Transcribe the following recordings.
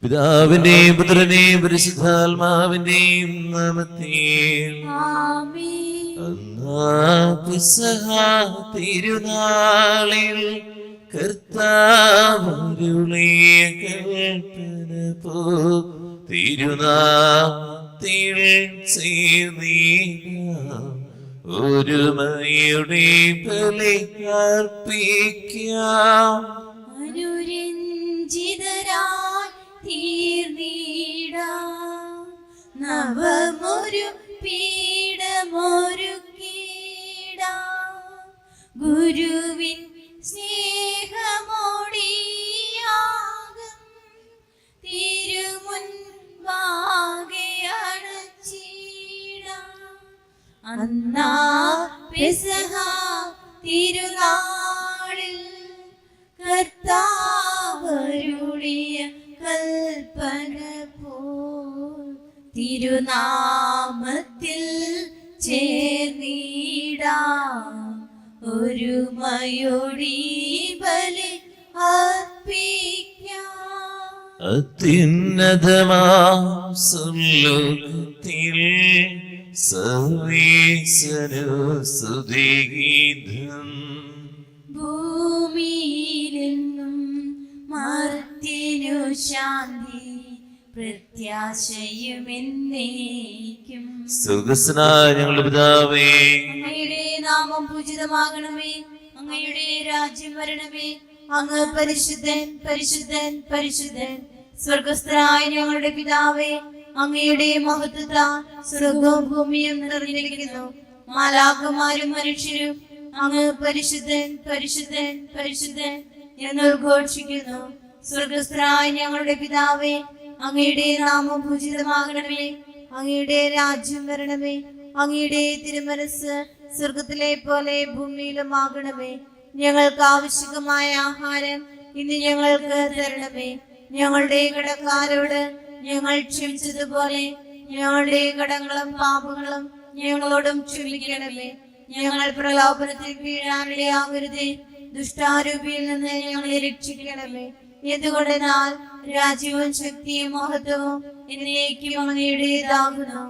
പിതാവിന്റെയും പുത്രന്റെയും പരിശുദ്ധാത്മാവിന്റെയും നാമത്തിൽ തിരുനാളിൽ കർത്താവരുളിയ കൽപ്പന പോ തിരുനാളിൽ ഒരുമയുടെ ബലി അർപ്പിക്കാം. നവമൊരു പീഠമൊരുക്കിടാം. ഗുരുവിൻ സ്നേഹമോടിയാകും തിരുമുൻപാകെ അണച്ചിടാം. അന്നാ പെസഹ തിരുനാളിൽ കർത്താവരുളിയ കൽപ്പന പോൽ തിരുനാമത്തിൽ ചേർന്നിടാം. ഒരുമയോടി ബലി അർപ്പിക്കാം. അത്യുന്നതമാം സ്വർഗ്ഗത്തിൽ സർവേശ്വരനു സ്തുതിഗീതം. ഭൂമിയിലെങ്ങും മർത്യനു ശാന്തി പ്രത്യാശയുമെന്നേക്കും. സ്വർഗ്ഗസ്ഥനായ ഞങ്ങളുടെ പിതാവേ, അങ്ങയുടെ നാമം പൂജിതമാകണമേ. അങ്ങയുടെ രാജ്യം വരണമേ. അങ്ങ് പരിശുദ്ധൻ പരിശുദ്ധൻ പരിശുദ്ധൻ. സ്വർഗ്ഗസ്ഥനായ ഞങ്ങളുടെ പിതാവേ, അങ്ങയുടെ മഹത്വത്താൽ സ്വർഗവും ഭൂമിയും നിറഞ്ഞിരിക്കുന്നു. മാലാഖമാരും മനുഷ്യരും അങ്ങ് പരിശുദ്ധൻ പരിശുദ്ധൻ പരിശുദ്ധൻ എന്ന് ഉദ്ഘോഷിക്കുന്നു. സ്വർഗ്ഗസ്ഥനായ ഞങ്ങളുടെ പിതാവേ, അങ്ങയുടെ നാമം പൂജിതമാകണമേ. അങ്ങയുടെ രാജ്യം വരണമേ. അങ്ങയുടെ തിരുമനസ് സ്വർഗത്തിലെ പോലെ ഭൂമിയിലും ആകണമേ. ഞങ്ങൾക്ക് ആവശ്യമായ ആഹാരം ഇന്ന് ഞങ്ങൾക്ക് തരണമേ. ഞങ്ങളുടെ കടക്കാരോട് ഞങ്ങൾ ക്ഷമിച്ചതുപോലെ ഞങ്ങളുടെ കടങ്ങളും പാപങ്ങളും ഞങ്ങളോടും ക്ഷമിക്കണമേ. ഞങ്ങൾ പ്രലോഭനത്തിൽ വീഴാനിടയാകരുതേ. ദുഷ്ടാരൂപിയിൽ നിന്ന് ഞങ്ങളെ രക്ഷിക്കണമേ. എന്തുകൊണ്ടെന്നാൽ രാജ്യവും ശക്തിയും മഹത്വവും എന്നേക്കും അങ്ങയുടേതാകുന്നു.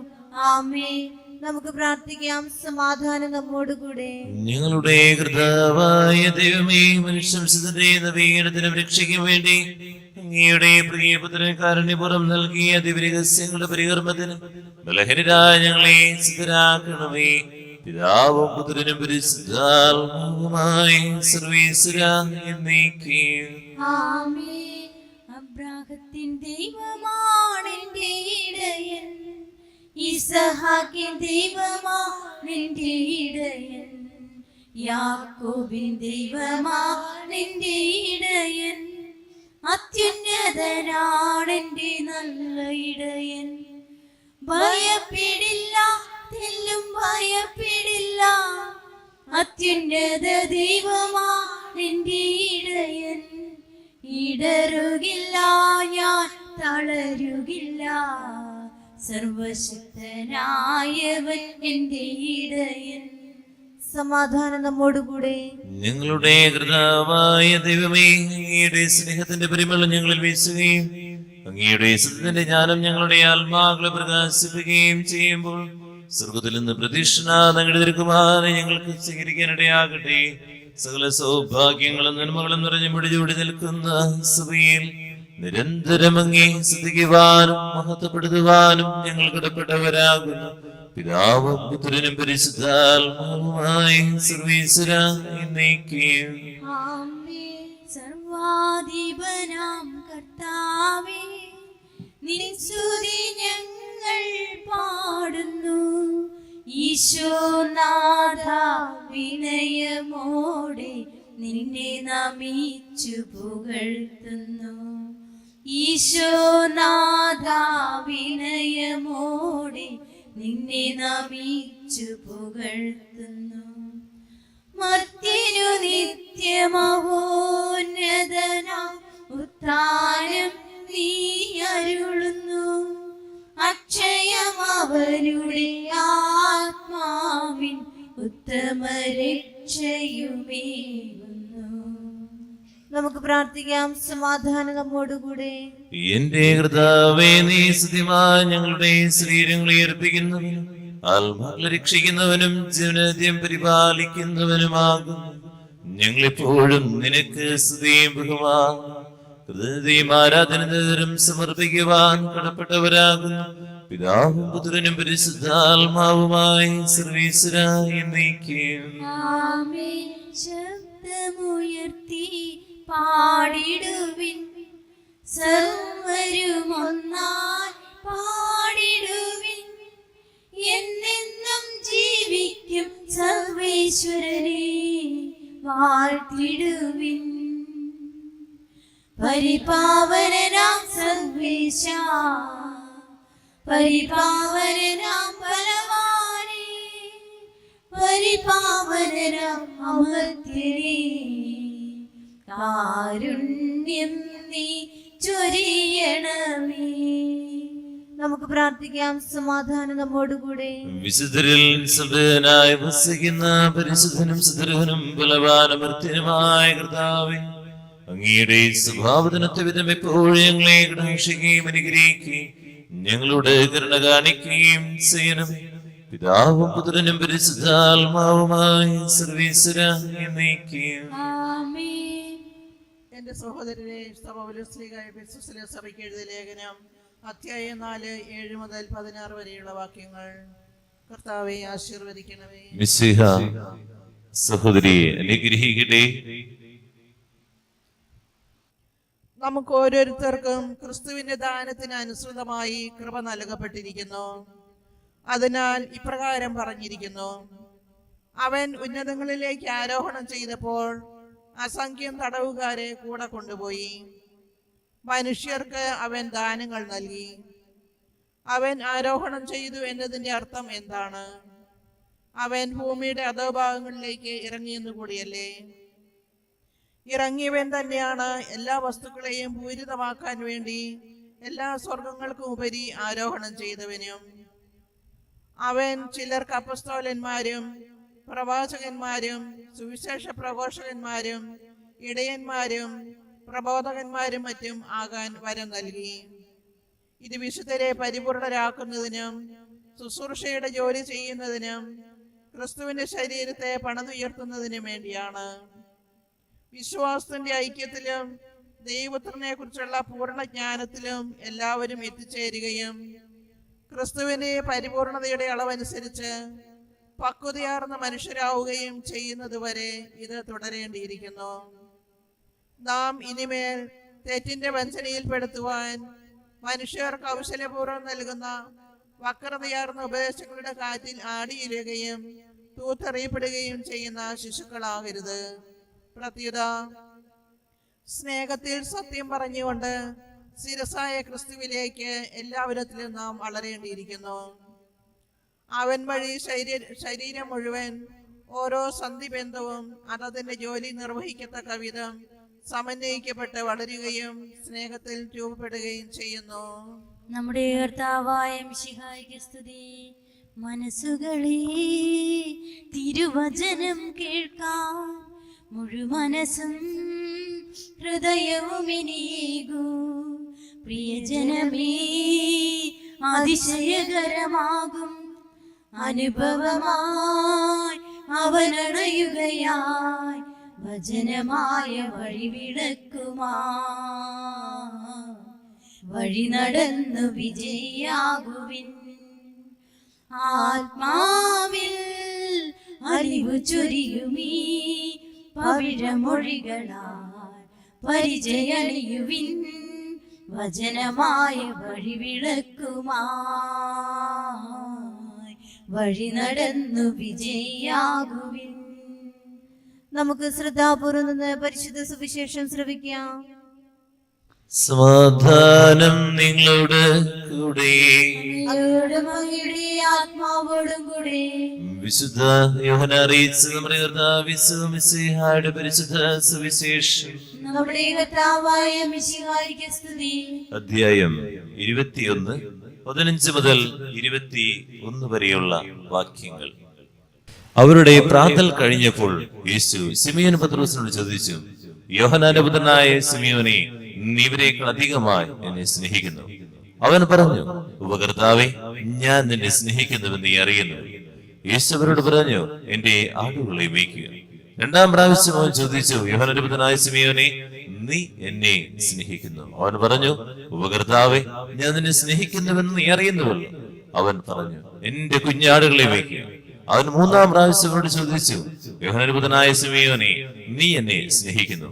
ആമേൻ. നമുക്ക് പ്രാർത്ഥിക്കാം. സമാധാനം നമ്മോടുകൂടെ. ഞങ്ങളുടെ കർത്താവായ ദൈവമേ, മനുഷ്യവംശത്തിന്റെ നവീകരണത്തിനും രക്ഷയ്ക്കും വേണ്ടി അങ്ങയുടെ പ്രിയപുത്രന് കാരുണ്യപൂർവ്വം നൽകിയ ദിവ്യരഹസ്യങ്ങളുടെ പരികർമ്മത്തിന് ബലഹീനരായ ഞങ്ങളെ സിദ്ധരാക്കണമേ. പിതാവും പുത്രനും പരിശുദ്ധാത്മാവുമായി സർവേശ്വരാ എന്നേക്കും. ആമേൻ. അബ്രാഹത്തിൻ ദൈവമാണെന്റെ ഇടയൻ, ഇസഹാക്കിൻ ദൈവമാണെന്റെ ഇടയൻ, യാക്കോബിൻ ദൈവമാണെന്റെ ഇടയൻ, അത്യുന്നതനാണെന്റെ നല്ല ഇടയൻ. ഭയപ്പെടില്ല, തെല്ലും ഭയപ്പെടില്ല, അത്യുന്നത ദൈവമാണെന്റെ ഇടയൻ. ഇടറുകില്ല, ഞാൻ തളരുകില്ല, സർവശക്തനായവൻ എന്റെ ഇടയൻ. സമാധാനം നമ്മോടുകൂടെ. ഞങ്ങളുടെ കർത്താവായ ദൈവമേ, അങ്ങയുടെ സ്നേഹത്തിന്റെ പരിമളം ഞങ്ങളിൽ വീശുകയും അങ്ങയുടെ സത്യത്തിന്റെ ജ്ഞാനം ഞങ്ങളുടെ ആത്മാക്കളെ പ്രകാശിപ്പിക്കുകയും ചെയ്യുമ്പോൾ സ്വർഗത്തിൽ നിന്ന് പ്രതീക്ഷണാതെ അങ്ങയുടെ തിരുക്കുമാരനെ ഞങ്ങൾക്ക് സ്വീകരിക്കാനിടയാകട്ടെ. സകല സൗഭാഗ്യങ്ങളും നന്മകളും നിറഞ്ഞു മുടിചൂടി നിൽക്കുന്ന സഭയിൽ നിരന്തരം അങ്ങേ സ്തുതിക്കുവാനും മഹത്വപ്പെടുത്തുവാനും ഞങ്ങൾ കടപ്പെട്ടവരാകുന്നു. പിതാവും പുത്രനും പരിശുദ്ധാത്മാവുമായി സർവീശ്വരാ എന്നേക്കും. ആമേൻ. സർവാധിപനാം കർത്താവേ, നിൻ സ്തുതി ഞങ്ങൾ പാടുന്നു. ഈശോനാഥ, വിനയമോടെ നിന്നെ നമിച്ചു പുകഴ്ത്തുന്നു. ഈശോനാഥ, വിനയമോടെ നിന്നെ നമിച്ചു പുകഴ്ത്തുന്നു. മർത്യനു നിത്യമഹോന്നതനാം ഉത്ഥാനം നീ അരുളുന്നു. അക്ഷയം അവരുടെ ആത്മാവിൻ ഉത്തമ രക്ഷയുമേകുന്നു. നമുക്ക് പ്രാർത്ഥിക്കാം. സമാധാനം നമ്മോടുകൂടെ. എന്റെ കർത്താവേ, നീ സത്യമായി ഞങ്ങളുടെ ശരീരങ്ങളെ അർപ്പിക്കുന്നവനും ആത്മാക്കളെ രക്ഷിക്കുന്നവനും ജീവനത്യം പരിപാലിക്കുന്നവനുമാകും. ഞങ്ങളെപ്പോഴും നിനക്ക് സ്തുതിയും ബഹുമാനവും ആരാധനയും സമർപ്പിക്കുവാൻ കടപ്പെട്ടവരാകുന്നു. പിതാവും പുത്രനും പരിശുദ്ധാത്മാവുമായി സർവീശ്വരായി എന്നേക്കും. ആമേൻ. ശബ്ദമുയർത്തി പാടിടുവിൻ, സർവ്വരും ഒന്നായി പാടിടുവിൻ. എന്നെന്നും ജീവിക്കും സർവേശ്വരനെ വാഴ്ത്തിടുവിൻ. പരിപാവനനാം സർവേശ, പരിപാവനനാം ബലവാനേ, പരിപാവനനാം അമർത്യനേ, കാരുണ്യം നീ ചൊരിയണമേ. നമുക്ക് പ്രാർത്ഥിക്കാം. സമാധാനം നമ്മോടുകൂടെ. വിശുദ്ധരിൽ സഭനായി വസിക്കുന്ന പരിശുദ്ധനും സുദൃഢനും ബലവാനമർത്യനുമായ കർത്താവേ, അങ്ങയുടെ സ്വഭാവത്തിനൊത്ത വിധം എപ്പോഴും ഞങ്ങളെ കടാക്ഷിക്കുകയും അനുഗ്രഹിക്കുകയും ഞങ്ങളോട് കരുണ കാണിക്കുകയും ചെയ്യണമേ. പിതാവും പുത്രനും പരിശുദ്ധാത്മാവുമായി സർവീശ്വര എന്നേക്കും. ആമേൻ. എന്റെ സഹോദരരെ, സഭയ്ക്ക് എഴുതിയ ലേഖനം അധ്യായം 4, 7 മുതൽ 16 വരെയുള്ള വാക്യങ്ങൾ. കർത്താവെ ആശീർവദിക്കണമേ. മിശിഹ സഹോദരിയെ അനുഗ്രഹിക്കട്ടെ. നമുക്ക് ഓരോരുത്തർക്കും ക്രിസ്തുവിന്റെ ദാനത്തിന് അനുസൃതമായി കൃപ നൽകപ്പെട്ടിരിക്കുന്നു. അതിനാൽ ഇപ്രകാരം പറഞ്ഞിരിക്കുന്നു: അവൻ ഉന്നതങ്ങളിലേക്ക് ആരോഹണം ചെയ്തപ്പോൾ അസംഖ്യം തടവുകാരെ കൂടെ കൊണ്ടുപോയി. മനുഷ്യർക്ക് അവൻ ദാനങ്ങൾ നൽകി. അവൻ ആരോഹണം ചെയ്തു എന്നതിന്റെ അർത്ഥം എന്താണ്? അവൻ ഭൂമിയുടെ അധോഭാഗങ്ങളിലേക്ക് ഇറങ്ങിയെന്നു കൂടിയല്ലേ? ഇറങ്ങിയവൻ തന്നെയാണ് എല്ലാ വസ്തുക്കളെയും പൂരിതമാക്കാൻ വേണ്ടി എല്ലാ സ്വർഗങ്ങൾക്കും ഉപരി ആരോഹണം ചെയ്തവനും. അവൻ ചിലർക്ക് അപ്പസ്തോലന്മാരും പ്രവാചകന്മാരും സുവിശേഷ പ്രഘോഷകന്മാരും ഇടയന്മാരും പ്രബോധകന്മാരും മറ്റും ആകാൻ വരം നൽകി. ഇത് വിശുദ്ധരെ പരിപൂർണരാക്കുന്നതിനും ശുശ്രൂഷയുടെ ജോലി ചെയ്യുന്നതിനും ക്രിസ്തുവിന്റെ ശരീരത്തെ പണിതുയർത്തുന്നതിനും വേണ്ടിയാണ്. വിശ്വാസത്തിന്റെ ഐക്യത്തിലും ദൈവപുത്രനെ കുറിച്ചുള്ള പൂർണ്ണ ജ്ഞാനത്തിലും എല്ലാവരും എത്തിച്ചേരുകയും ക്രിസ്തുവിന്റെ പരിപൂർണതയുടെ അളവനുസരിച്ച് പക്വതയാർന്ന മനുഷ്യരാവുകയും ചെയ്യുന്നതുവരെ ഇത് തുടരേണ്ടിയിരിക്കുന്നു. നാം ഇനിമേൽ തെറ്റിന്റെ വഞ്ചനയിൽപ്പെടുത്തുവാൻ മനുഷ്യർ കൗശലപൂർവ്വം നൽകുന്ന വക്രതയാർന്ന ഉപദേശങ്ങളുടെ കാറ്റിൽ ആടിയിടുകയും തൂത്തെറിയപ്പെടുകയും ചെയ്യുന്ന ശിശുക്കളാകരുത്. പ്രത്യുത സ്നേഹത്തിൽ സത്യം പറഞ്ഞുകൊണ്ട് ശിരസായ ക്രിസ്തുവിലേക്ക് എല്ലാവിധത്തിലും നാം വളരേണ്ടിയിരിക്കുന്നു. അവൻ വഴി ശരീരം മുഴുവൻ ഓരോ സന്ധിബന്ധവും അതതിന്റെ ജോലി നിർവഹിക്കത്തക്ക വിധം സമന്വയിക്കപ്പെട്ട് വളരുകയും സ്നേഹത്തിൽ രൂപപ്പെടുകയും ചെയ്യുന്നു. നമ്മുടെ കർത്താവായ മിശിഹായ്ക്ക് സ്തുതി. മനസ്സുകളെ തിരുവചനം കേൾക്കാൻ മുഴുമനസ്സും ഹൃദയവും ഇനിയേകൂ. പ്രിയജനമേ, അതിശയകരമാകും അനുഭവമായി അവനണയുകയായി വചനമായ വഴിവിളക്കുമാ വഴി നടന്നു വിജയാകുവിൻ. ആത്മാവിൽ അറിവ് ചൊരിയുമീ പവിഴമൊഴികളാൽ പരിചയണിയുവിൻ. വചനമായ വഴിവിളക്കുമായി വഴി നടന്നു വിജയാകുവിൻ. നമുക്ക് ശ്രദ്ധാപൂർവ്വം നിന്ന് പരിശുദ്ധ സുവിശേഷം ശ്രവിക്കാം. സമാധാനം നിങ്ങളോട് കൂടെ. ആത്മാവോടും കൂടെ. വിശുദ്ധ യോഹന്നാൻ അറിയിച്ച നമ്മുടെ കർത്താവ് മിശിഹായുടെ പരിശുദ്ധ സുവിശേഷം. നമ്മുടെ കർത്താവായ മിശിഹായ്ക്ക് സ്തുതി. അധ്യായം 21, 15 മുതൽ 21 വരെയുള്ള വാക്യങ്ങൾ. അവരുടെ പ്രാർത്ഥന കഴിഞ്ഞപ്പോൾ യേശു ശിമയോൻ പത്രോസിനോട് ചോദിച്ചു, യോഹന്നാന്റെ പുത്രനായ സിമിയോനെ, നീ ഇവരെക്കാൾ അധികമായി എന്നെ സ്നേഹിക്കുന്നു. അവൻ പറഞ്ഞു, ഉപകർത്താവേ, ഞാൻ നിന്നെ സ്നേഹിക്കുന്നുവെന്ന് നീ അറിയുന്നു. യേശു അവരോട് പറഞ്ഞു, എന്റെ ആടുകളെ മേയ്ക്കുക. രണ്ടാം പ്രാവശ്യം അവൻ ചോദിച്ചു, യോഹന്നാന്റെ പുത്രനായ സിമിയോനെ, നീ എന്നെ സ്നേഹിക്കുന്നു? അവൻ പറഞ്ഞു, ഉപകർത്താവേ, ഞാൻ നിന്നെ സ്നേഹിക്കുന്നുവെന്ന് നീ അറിയുന്നുവല്ലോ. അവൻ പറഞ്ഞു, എന്റെ കുഞ്ഞാടുകളെ മേയ്ക്കുക. അവൻ മൂന്നാം പ്രാവശ്യം അവനോട് ചോദിച്ചു, യോഹന്നാന്റെ പുത്രനായ സിമിയോനെ, നീ എന്നെ സ്നേഹിക്കുന്നു?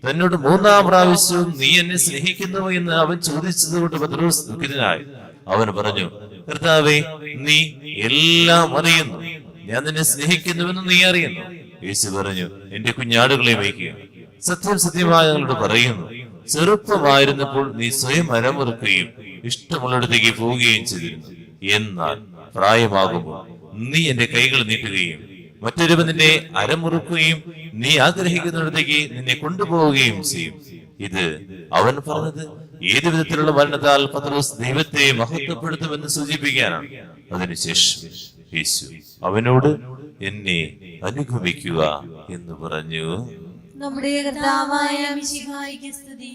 തന്നോട് മൂന്നാം പ്രാവശ്യവും നീ എന്നെ സ്നേഹിക്കുന്നു എന്ന് അവൻ ചോദിച്ചത് കൊണ്ട് പത്രോസ് ദുഃഖിതനായി. അവൻ പറഞ്ഞു, കർത്താവേ, നീ എല്ലാം അറിയുന്നു, ഞാൻ നിന്നെ സ്നേഹിക്കുന്നുവെന്ന് നീ അറിയുന്നു. യേശു പറഞ്ഞു, എന്റെ കുഞ്ഞാടുകളെ മേയ്ക്കുക. സത്യം സത്യമായി ഞങ്ങളോട് പറയുന്നു, ചെറുപ്പമായിരുന്നപ്പോൾ നീ സ്വയം അരമുറുക്കുകയും ഇഷ്ടമുള്ളിടത്തേക്ക് പോവുകയും ചെയ്തിരുന്നു. എന്നാൽ പ്രായമാകുമ്പോൾ നീ എന്റെ കൈകൾ നീട്ടുകയും മറ്റൊരുവൻ നിന്നെ അരമുറുക്കുകയും നീ ആഗ്രഹിക്കുന്നിടത്തേക്ക് നിന്നെ കൊണ്ടുപോവുകയും ചെയ്യും. ഇത് അവൻ പറഞ്ഞത് ഏതു വിധത്തിലുള്ള മരണത്താൽ പത്രോസ് ദൈവത്തെ മഹത്വപ്പെടുത്തുമെന്ന് സൂചിപ്പിക്കാനാണ്. അതിനുശേഷം യേശു അവനോട്, എന്നെ അനുഗമിക്കുക എന്ന് പറഞ്ഞു. നമ്മുടെ കർത്താവായ മിശിഹായിക്ക് സ്തുതി.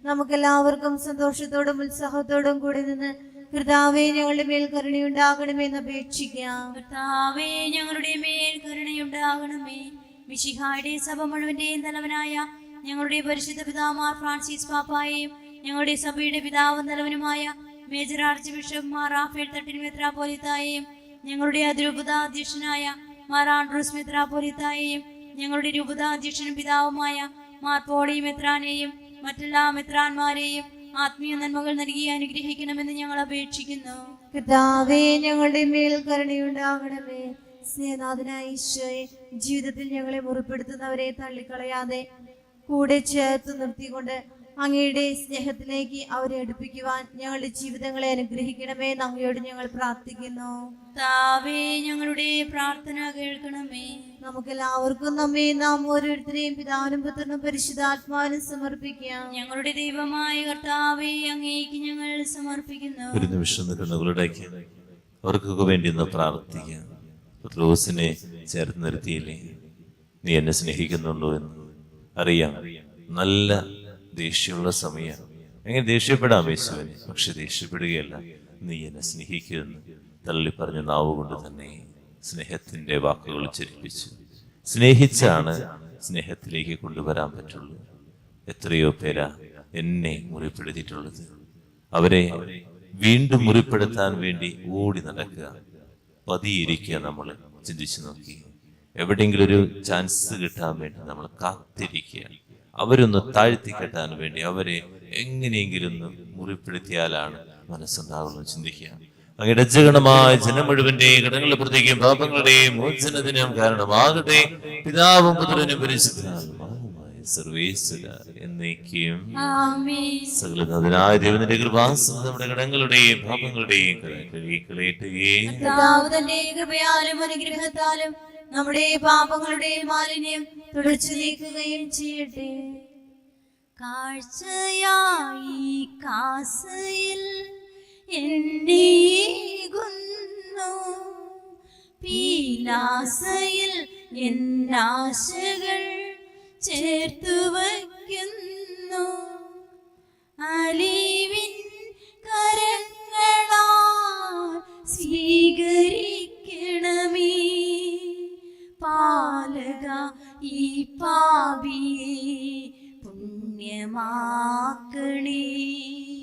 നമുക്കെല്ലാവർക്കും സന്തോഷത്തോടും ഉത്സാഹത്തോടും കൂടി നിന്ന് കർത്താവേ, ഞങ്ങളുടെ മേൽ കരുണയുണ്ടാകണമെന്ന് അപേക്ഷിക്കാം. കർത്താവേ, ഞങ്ങളുടെ മേൽ കരുണയുണ്ടാകണമേ. മിശിഹായുടെ സഭ മുഴുവന്റെയും തലവനായ ഞങ്ങളുടെ പരിശുദ്ധ പിതാമാർ ഫ്രാൻസിസ് പാപ്പായെയും ഞങ്ങളുടെ സഭയുടെ പിതാവും തലവനുമായ major archbishop Mar Raphael Thattil മെത്രാപ്പോലീത്തായെയും ഞങ്ങളുടെ അതിരൂപതാധ്യക്ഷനായ മാർ ആൻഡ്രൂസ് മെത്രാപ്പോലീത്തായെയും ഞങ്ങളുടെ രൂപതാധ്യക്ഷനും പിതാവുമായ മാർ പോളി മെത്രാനെയും മറ്റെല്ലാ മെത്രാന്മാരെയും ആത്മീയ നന്മകൾ നൽകി അനുഗ്രഹിക്കണമെന്ന് ഞങ്ങൾ അപേക്ഷിക്കുന്നു. കർത്താവേ, ഞങ്ങളുടെ മേൽ കരുണയുണ്ടാകണമേ. സ്നേഹനാഥനായ ഈശോയെ, ജീവിതത്തിൽ ഞങ്ങളെ മുറിപ്പെടുത്തുന്നവരെ തള്ളിക്കളയാതെ കൂടെ ചേർത്ത് നിർത്തിക്കൊണ്ട് അങ്ങയുടെ സ്നേഹത്തിലേക്ക് അവരെ അടുപ്പിക്കുവാൻ ഞങ്ങളുടെ ജീവിതങ്ങളെ അനുഗ്രഹിക്കണമേ. അങ്ങയോട് ഞങ്ങൾ പ്രാർത്ഥിക്കുന്നു. കർത്താവേ, ഞങ്ങളുടെ പ്രാർത്ഥന കേൾക്കണമേ. നമുക്കെല്ലാവർക്കും നമ്മെ നാം ഓരോരുത്തരെയും പിതാവിനും പുത്രനും പരിശുദ്ധാത്മാവിനും സമർപ്പിക്കാം. ഞങ്ങളുടെ ദൈവമായ കർത്താവേ, അങ്ങേക്ക് ഞങ്ങൾ സമർപ്പിക്കുന്നു. ഒരു നിമിഷം കണ്ണുകളുടേക്ക് അവർക്കൊക്കെ വേണ്ടി ഒന്ന് പ്രാർത്ഥിക്കാം. പത്രോസിനെ ചേർത്ത് നിർത്തിയില്ലേ? നീ എന്നെ സ്നേഹിക്കുന്നുണ്ടോ എന്ന് അറിയാം. നല്ല ദേഷ്യമുള്ള സമയം. എങ്ങനെ ദേഷ്യപ്പെടാം യേശുവിനെ? പക്ഷെ ദേഷ്യപ്പെടുകയല്ല, നീ എന്നെ സ്നേഹിക്കുമെന്ന് തള്ളി പറഞ്ഞ നാവ് കൊണ്ട് തന്നെ സ്നേഹത്തിന്റെ വാക്കുകൾ ഉച്ചരിപ്പിച്ചു. സ്നേഹിച്ചാണ് സ്നേഹത്തിലേക്ക് കൊണ്ടുവരാൻ പറ്റുള്ളൂ. എത്രയോ പേരാ എന്നെ മുറിപ്പെടുത്തിയിട്ടുള്ളത്. അവരെ വീണ്ടും മുറിപ്പെടുത്താൻ വേണ്ടി ഓടി നടക്കുക, പതിയിരിക്കുക. നമ്മൾ ചിന്തിച്ചു നോക്കി, എവിടെയെങ്കിലും ഒരു ചാൻസ് കിട്ടാൻ വേണ്ടി നമ്മൾ കാത്തിരിക്കുക. അവരൊന്ന് താഴ്ത്തി കെട്ടാൻ വേണ്ടി അവരെ എങ്ങനെയെങ്കിലും ഒന്ന് മുറിപ്പെടുത്തിയാലാണ് മനസ്സുണ്ടാവുന്നത്. ചിന്തിക്കുക. അങ്ങയുടെ രക്ഷകണമായ ജനം മുഴുവന്റെയും കടങ്ങളുടെ പ്രത്യേകം പാപങ്ങളുടെയും മോചനത്തിനും കാരണമാകട്ടെ. പിതാവും പുത്രനും പരിശുദ്ധാത്മാവുമായ സർവേശ്വര എന്നേക്കും സകലനാഥനായ ദൈവത്തിന്റെ കൃപാസനം നമ്മുടെ കടങ്ങളുടെയും പാപങ്ങളുടെയും കഴുകിക്കളയട്ടെ. കൃപയാലും അനുഗ്രഹത്താലും നമ്മുടെ പാപങ്ങളുടെ മാലിന്യം തുടച്ചു നീക്കുകയും ചെയ്യട്ടെ. കാഴ്ചയായി കാസയിൽ എന്നേകുന്നു, പീലാസയിൽ എന്നാശകൾ ചേർത്തു വയ്ക്കുന്നു. അലിവിൻ കരങ്ങളാൽ സ്വീകരിക്കണമേ പാലക ഈ പാപിയെ പുണ്യമാക്കണേ.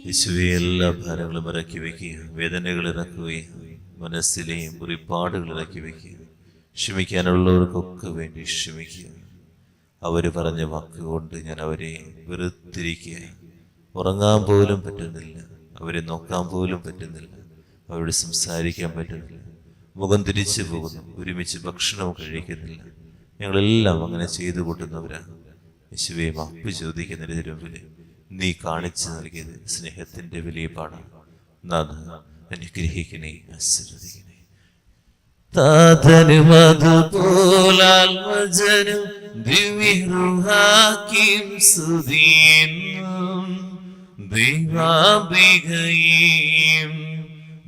യേശുവേ, എല്ലാ ഭാരങ്ങളും ഇറക്കി വയ്ക്കുക, വേദനകൾ ഇറക്കുകയും മനസ്സിലെയും മുറിപ്പാടുകൾ ഇറക്കി വയ്ക്കുക. ക്ഷമിക്കാനുള്ളവർക്കൊക്കെ വേണ്ടി ക്ഷമിക്കുക. അവർ പറഞ്ഞ വാക്കുകൊണ്ട് ഞാൻ അവരെ വെറുത്തിരിക്കുക. ഉറങ്ങാൻ പോലും പറ്റുന്നില്ല, അവരെ നോക്കാൻ പോലും പറ്റുന്നില്ല, അവരോട് സംസാരിക്കാൻ പറ്റുന്നില്ല. മുഖം തിരിച്ചു പോകുന്നു, ഒരുമിച്ച് ഭക്ഷണവും കഴിക്കുന്നില്ല. ഞങ്ങളെല്ലാം അങ്ങനെ ചെയ്തു കൂട്ടുന്നവരാണ്. യേശുവേ, മാപ്പ് ചോദിക്കുന്നതിന് മുമ്പിൽ നീ കാണിച്ചു നൽകിയത് സ്നേഹത്തിന്റെ വലിയ പാടാണ്. നാഥ, അനുഗ്രഹിക്കണേ, ആശീർവദിക്കണേ. താതനും അതുപോലാത്മജനും ദിവ്യരൂഹാക്കിയും സ്തുതിയെന്നും ദൈവാംബികയും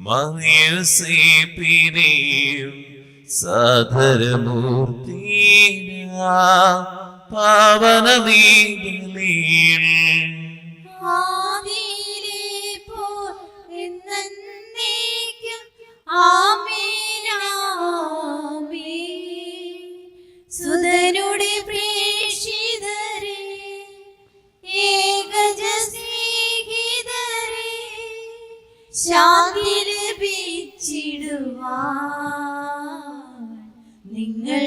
മറിയൂസേപ്പിനെയും സദരമൂർത്തിയാ പാവനമീ ബലിയിൽ. ആദിയിലെപ്പോൾ എന്നേക്കും ആമേൻ ആമേൻ. സുതനുടെ പ്രേക്ഷിതരേ, ഏകജ സ്നേഹിതരേ, ശാന്തി ലഭിച്ചിടുവാൻ നിങ്ങൾ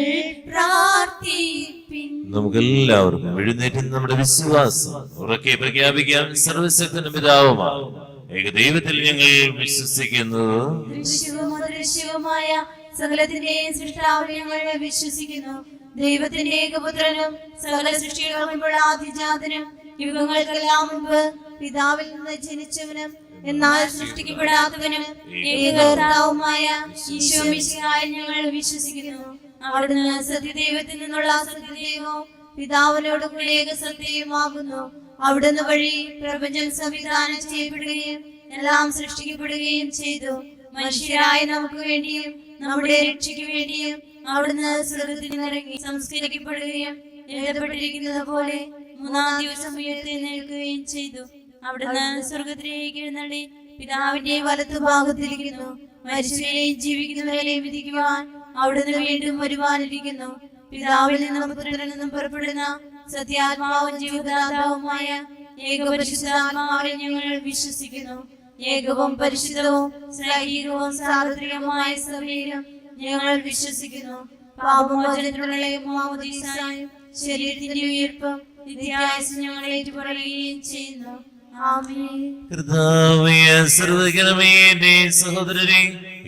പ്രാർത്ഥിപ്പിൻ. നമുക്കെല്ലാവർക്കും എഴുന്നേറ്റ് നമ്മുടെ വിശ്വാസം ഉറക്കെ പ്രഖ്യാപിക്കാം. സർവശക്തനും പിതാവുമാണ് ഏകദൈവത്തിൽ ഞങ്ങൾ വിശ്വസിക്കുന്നു. ദൃശ്യവും അദൃശ്യവുമായ സകലത്തിന്റെയും സൃഷ്ടാവിൽ ഞങ്ങൾ വിശ്വസിക്കുന്നു. ദൈവത്തിന്റെ ഏകപുത്രനും സകല സൃഷ്ടികൾക്കും ആദിജാതനും യുഗങ്ങൾക്കെല്ലാം മുൻപ് പിതാവിൽ നിന്ന് ജനിച്ചവനും എന്നാൽ സൃഷ്ടിക്കപ്പെടാത്തവനും ഏകകർത്താവുമായ ഈശോ മിശിഹായിൽ ഞങ്ങൾ വിശ്വസിക്കുന്നു. അവിടുന്ന് സത്യദൈവത്തിൽ നിന്നുള്ള സത്യദൈവവും പിതാവിനോട് കൂടി ഏക സത്യവുമാകുന്നു. അവിടുന്ന് വഴി പ്രപഞ്ചം സംവിധാനം ചെയ്യപ്പെടുകയും എല്ലാം സൃഷ്ടിക്കപ്പെടുകയും ചെയ്തു. മനുഷ്യരായ നമുക്ക് വേണ്ടിയും നമ്മുടെ രക്ഷയ്ക്ക് വേണ്ടിയും അവിടുന്ന് സ്വർഗ്ഗത്തിൽ നിന്നിറങ്ങി സംസ്കരിക്കപ്പെടുകയും എഴുതപ്പെട്ടിരിക്കുന്നത് പോലെ മൂന്നാം ദിവസം ഉയർത്തെഴുന്നേൽക്കുകയും ചെയ്തു. അവിടുന്ന് സ്വർഗ്ഗത്തിലേക്ക് എഴുന്നള്ളി പിതാവിന്റെ വലത്തുഭാഗത്തിരിക്കുന്നു. മരിച്ചവരെയും ജീവിക്കുന്നവരെയും വിധിക്കുവാൻ അവിടുന്ന് വീണ്ടും വരുവാനിരിക്കുന്നു. പിതാവിൽ നിന്നും പുത്രനിൽ നിന്നും പുറപ്പെടുന്ന സത്യാത്മാവും ജീവദാതാവുമായ ഏകപരിശുദ്ധാത്മാവിൽ ഞങ്ങൾ വിശ്വസിക്കുന്നു. ഏകവും പരിശുദ്ധവും ശ്ലൈഹികവും സാർവത്രികമായ സഭയിലും ഞങ്ങൾ വിശ്വസിക്കുന്നു. പാപമോചനത്തിനുള്ള മാമോദീസായും ശരീരത്തിന്റെ ഉയർപ്പും നിത്യായുസ്സും ഞങ്ങൾ ഏറ്റുപറയുകയും ചെയ്യുന്നു. ആമേൻ. കർത്താവേ, സർവ്വജ്ഞനമേ, എന്റെ സഹോദരരെ,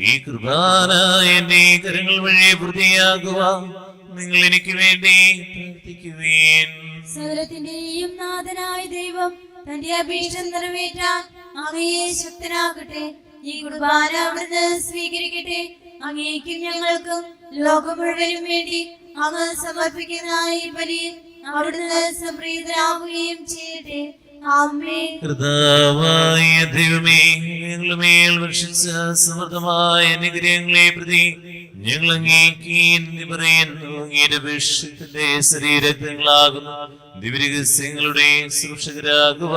ഈ കുർബാന എന്റെ കരങ്ങൾ വഴി പൂർത്തിയാക്കുവാൻ നിങ്ങൾ എനിക്ക് വേണ്ടി പ്രാർത്ഥിക്കുവേൻ. സകലത്തിന്റെയും നാഥനായ ദൈവം തന്റെ അപേക്ഷ നിറവേറ്റാൻ അങ്ങയെ ശക്തനാകട്ടെ. ഈ കുർബാന അവിടുന്ന് സ്വീകരിക്കട്ടെ. അങ്ങേക്കും ഞങ്ങൾക്കും ലോകം മുഴുവനും വേണ്ടി അങ്ങ് സമർപ്പിക്കുന്ന ഈ ബലിയിൽ അവിടുന്ന് സംപ്രീതനാവുകയും ചെയ്യട്ടെ. ആമേൻ. കർത്താവായ ദൈവമേ, ഞങ്ങളുടെ മേൽ വർഷിച്ച സമൃദ്ധമായ അനുഗ്രഹങ്ങളെ പ്രതി ഞങ്ങൾ അങ്ങേക്ക് നന്ദി പറയുന്നു. അങ്ങയുടെ വിശുദ്ധന്റെ ശരീരങ്ങളാകുന്നു ദിവ്യരഹസ്യങ്ങളുടെ സൂക്ഷകരാകുക.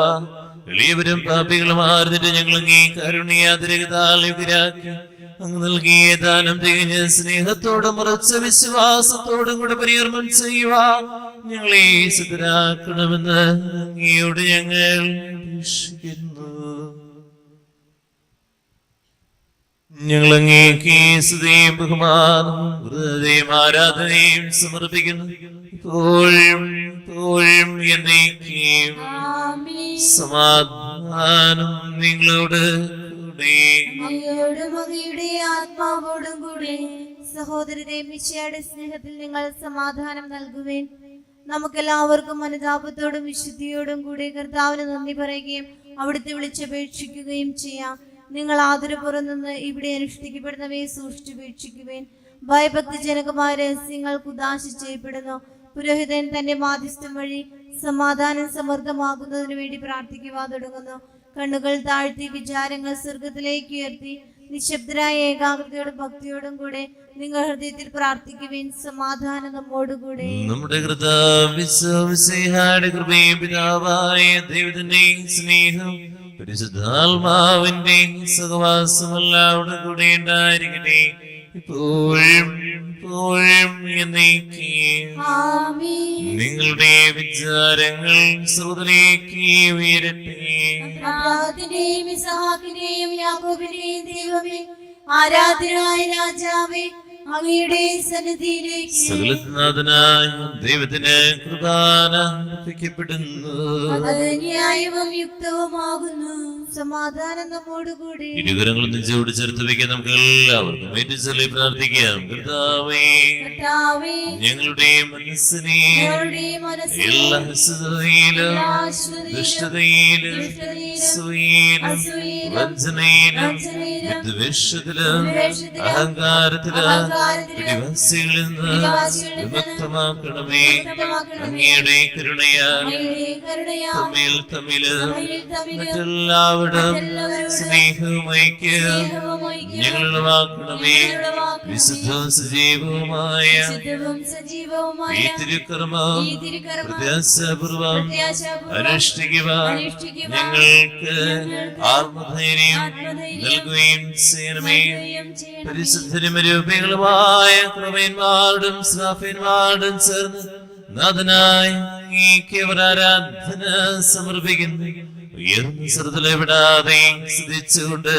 എളിയവരും പാപികളുമാർന്നിട്ട് ഞങ്ങൾ അങ്ങേ കാരുണ്യാതിരകതാൽ യുഗരാക്കി അങ്ങ് നൽകിയ ദാനം തികഞ്ഞ സ്നേഹത്തോടും ഉറച്ച വിശ്വാസത്തോടും കൂടെ പരികർമ്മം ചെയ്യുവാൻ ഞങ്ങളെ സിദ്ധരാക്കണമെന്ന് അങ്ങയോട് ഞങ്ങൾ അപേക്ഷിക്കുന്നു. ഞങ്ങൾ അങ്ങേക്ക് സ്തുതിയും ബഹുമാനവും ഹൃദയം ആരാധനയും സമർപ്പിക്കുന്നു. ഇപ്പോഴും ഇപ്പോഴും എന്നേക്കും ആമേൻ. സമാധാനം നിങ്ങളോട് കൂടെ. അങ്ങയോടും അങ്ങയുടെ ആത്മാവോടും കൂടെ. സഹോദരരെ, മിശിഹായുടെ സ്നേഹത്തിൽ നിങ്ങൾ സമാധാനം നൽകുവേൻ. നമുക്കെല്ലാവർക്കും അനുതാപത്തോടും വിശുദ്ധിയോടും കൂടി കർത്താവിന് നന്ദി പറയുകയും അവിടുത്തെ വിളിച്ചപേക്ഷിക്കുകയും ചെയ്യാം. നിങ്ങൾ ആദരപുറം നിന്ന് ഇവിടെ അനുഷ്ഠിക്കപ്പെടുന്നവയെ സൂക്ഷിച്ചുപേക്ഷിക്കുവേൻ. ഭയഭക്തിജനകമായ രഹസ്യങ്ങൾ കുദാശ ചെയ്യപ്പെടുന്നു. പുരോഹിതൻ തന്റെ മാധ്യസ്ഥം വഴി സമാധാനം സമൃദ്ധമാകുന്നതിന് വേണ്ടി പ്രാർത്ഥിക്കുവാൻ തുടങ്ങുന്നു. കണ്ണുകൾ താഴ്ത്തി വിചാരങ്ങൾ സ്വർഗത്തിലേക്ക് ഉയർത്തി നിശബ്ദരായ ഏകാഗ്രതയോടും ഭക്തിയോടും കൂടെ നിങ്ങൾ ഹൃദയത്തിൽ പ്രാർത്ഥിക്കുവിൻ. സമാധാനം നമ്മോടുകൂടെ. നമ്മുടെ കർത്താവിന്റെ കൃപയും പിതാവായ ദൈവത്തിന്റെ സ്നേഹം പരിശുദ്ധാത്മാവിന്റെ സഹവാസമെല്ലാവരുടെ കൂടെ ഉണ്ടായിരിക്കട്ടെ, ഇപ്പോഴും ഇപ്പോഴും എന്നേക്കും. ആമേൻ. നിങ്ങളുടെ വിചാരങ്ങൾ സ്രോതലേക്ക് ഉയരട്ടെ. അബ്രാഹത്തിന്റെയും ഇസ്ഹാക്കിന്റെയും യാക്കോബിന്റെയും ദൈവമേ, ആരാധനായ രാജാവേ, അങ്ങയുടെ സന്നിധിയിലേക്ക് സകലനാഥനായ ദൈവത്തിന് കുർബാന അർപ്പിക്കപ്പെടുന്നു. അത് ന്യായവും യുക്തവുമാകുന്നു. സമാധാനം നമ്മോടുകൂടി. ഇരുകരങ്ങളും നെഞ്ചോട് ചേർത്ത് വയ്ക്കാൻ നമുക്ക് എല്ലാവർക്കും ഏറ്റുചൊല്ലി പ്രാർത്ഥിക്കാം. കർത്താവേ, കർത്താവേ, ഞങ്ങളുടെ മനസ്സിനെ ഞങ്ങളുടെ മനസ്സിനെ എല്ലാ അശുദ്ധതയിലും ദുഷ്ടതയിലും അസൂയയിലും വഞ്ചനയിലും വിദ്വേഷത്തിലും അഹങ്കാരത്തിലും പിടിവാസികളിൽ നിന്ന് വിമുക്തമാക്കണമേ. അങ്ങയുടെ കരുണയാൽ തമ്മിൽ തമ്മില് മറ്റെല്ലാവരും സ്നേഹവും ഐക്യവും ഞങ്ങളുളവാക്കണമേ. വിശുദ്ധവും സജീവവുമായ ശുദ്ധവും സജീവവുമായ ഈ തിരുക്കർമ്മം പ്രത്യാശാപൂർവം അനുഷ്ഠിക്കുവാൻ ഞങ്ങൾക്ക് ആത്മധൈര്യം നൽകുകയും ചെയ്യണമേ. പരിശുദ്ധരും രൂപികളുമായ കൃപന്മാരുടെയും ശ്രാഫന്മാരുടെയും ചേർന്ന് നാഥനായി അങ്ങേക്ക് ആരാധന സമർപ്പിക്കുന്നു. ഉയർന്ന സ്വരത്തിൽ വിടാതെ സ്തുതിച്ചുകൊണ്ട്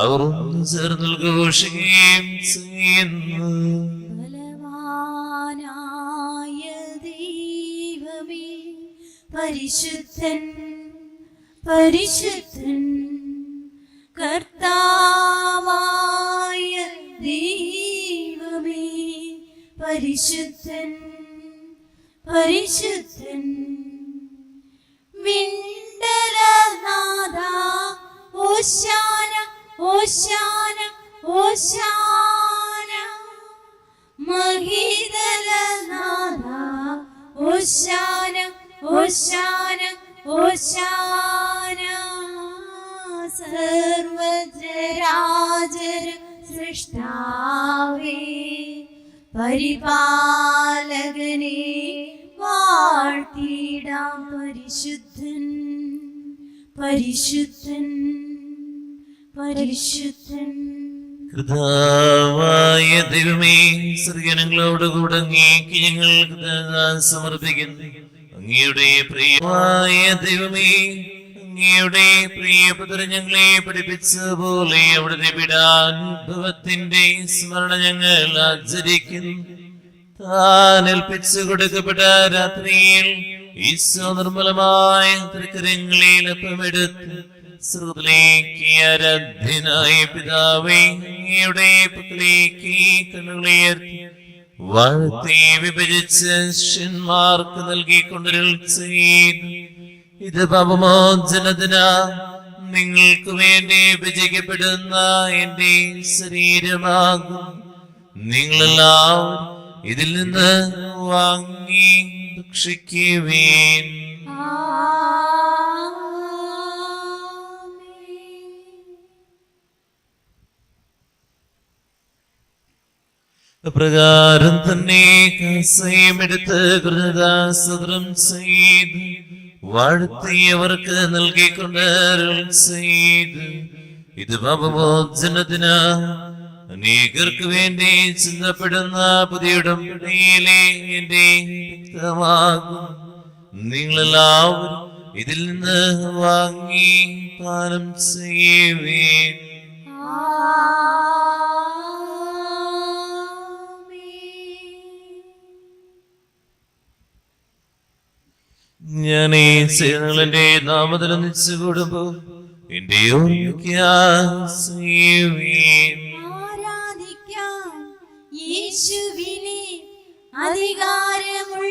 അവർ ഒന്ന് ചേർന്ന് ഘോഷിക്കുകയും ചെയ്യുന്നു. ബലവാനായ ദൈവമേ, പരിശുദ്ധൻ പരിശുദ്ധൻ, കർത്താവായ ദൈവമേ, പരിശുദ്ധൻ പരിശുദ്ധൻ. വിണ്ടലനാഥ ഓശാന ഓശാന ഓശാന, മഹീതലനാഥ ഓശാന ഓശാന ഓശാന. സർവ്വചരാചര സൃഷ്ടാവേ, പരിപാലകനെ വാഴ്ത്തിടാം. പരിശുദ്ധൻ പരിശുദ്ധൻ പരിശുദ്ധൻ. കർത്താവായ ദൈവമേ, സ്വർഗ്ഗങ്ങളോടുകൂടെ അങ്ങേക്ക് ഞങ്ങൾ സമർപ്പിക്കുന്നു. അങ്ങയുടെ പ്രിയമായ ദൈവമേ, അങ്ങയുടെ പ്രിയപുത്രൻ ഞങ്ങളെ പഠിപ്പിച്ച പോലെ അവിടുത്തെ പീഡാനുഭവത്തിന്റെ സ്മരണ ഞങ്ങൾ ആചരിക്കുന്നു. താൻ ഏൽപ്പിച്ചു കൊടുക്കപ്പെട്ട രാത്രിയിൽ ഈശോ നിർമ്മലമായ തൃക്കരങ്ങളിൽ അപ്പമെടുത്ത് സ്വർഗ്ഗത്തിലേക്ക് ആരാധ്യനായ പിതാവേ, അങ്ങയുടെ പക്കലേക്ക് കണ്ണുകളുയർത്തി വാഴ്ത്തി വിഭജിച്ച് ശിഷ്യന്മാർക്ക് നൽകിക്കൊണ്ടരുൾ ചെയ്തു. ഇത് പാപമോചനത്തിനാ നിങ്ങൾക്ക് വേണ്ടി വിഭജിക്കപ്പെടുന്ന എന്റെ ശരീരമാകും. നിങ്ങളെല്ലാവരും ഇതിൽ നിന്ന് വാങ്ങി ഭക്ഷിക്കുവേൻ. അപ്രകാരം തന്നെ കസയുമെടുത്ത് കൃതദാസതം ചെയ്ത് വാഴ്ത്തിയവർക്ക് നൽകിക്കൊണ്ട് അരുൾ ചെയ്ത്, ഇത് പാപമോചനത്തിന് അനേകർക്ക് വേണ്ടി ചിന്തപ്പെടുന്ന പുതിയ ഉടമ്പടിയിലെ എന്റെ രക്തമാകും. നിങ്ങളെല്ലാവരും ഇതിൽ നിന്ന് വാങ്ങി പാനം ചെയ്യുവേൻ. ഞാൻ ഈ സേനകളുടെ നാമത്തിൽ ഒന്നിച്ചു കൂടുമ്പോ എന്റെ ആരാധിക്കാൻ യേശുവിനെ, അധികാരമുള്ളവനെ,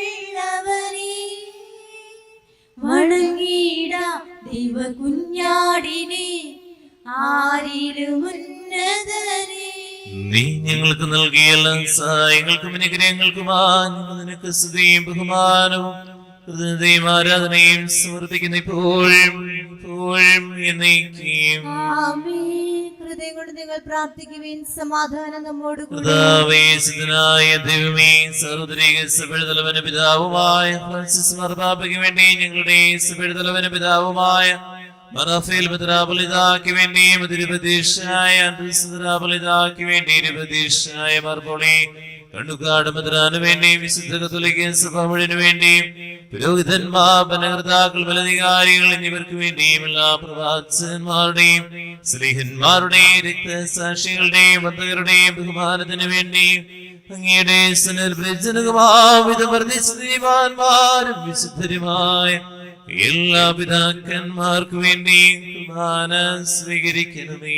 വണങ്ങിടാം ദൈവ കുഞ്ഞാടിനെ, ആരിലും ഉന്നതനെ. നീ ഞങ്ങൾക്ക് നൽകിയ എല്ലാ സഹായങ്ങൾക്കും അനുഗ്രഹങ്ങൾക്കുമായി നിനക്ക് സ്തുതിയും ബഹുമാനവും കൃതജ്ഞതയും ആരാധനയും സമർപ്പിക്കുന്ന ഇപ്പോഴും ഇപ്പോഴും എന്നേക്കും. ആമേൻ. ഹൃദയം കൊണ്ട് നിങ്ങൾ പ്രാർത്ഥിക്കുവിൻ. സമാധാനം നമ്മോട് കൂടെ. കർത്താവേ, സിദ്ധനായ ദൈവമേ, സാർവത്രിക സഭയുടെ തലവന പിതാവുമായ ഫ്രാൻസിസ് മാർപ്പാപ്പയ്ക്ക് വേണ്ടി ഞങ്ങളുടെ സഭയുടെ തലവന പിതാവുമായ മറാഫേൽ മെത്രാപ്പൊലീത്തായ്ക്ക് വേണ്ടി തിരുപ്രതീക്ഷയായ മെത്രാപ്പൊലീത്തായ്ക്ക് വേണ്ടി തിരുപ്രതീക്ഷയായ മാർപ്പോളി കണ്ണുകാട് മെത്രാന് വേണ്ടി വിശുദ്ധ കത്തോലിക്ക സഭ മുഴുവന് വേണ്ടിയും പുരോഹിതന്മാർ, ഭരണകർത്താക്കൾ, മേലധികാരികൾ എന്നിവർക്ക് വേണ്ടിയും എല്ലാ പ്രവാചകന്മാരുടെയും സ്ലീഹന്മാരുടെയും രക്തസാക്ഷികളുടെയും വർദ്ധകരുടെയും ബഹുമാനത്തിന് വേണ്ടിയും അങ്ങയുടെ വർദ്ധിച്ചമാരും വിശുദ്ധരുമായ എല്ലാ പിതാക്കന്മാർക്ക് വേണ്ടിയും കുർബാന സ്വീകരിക്കണമേ.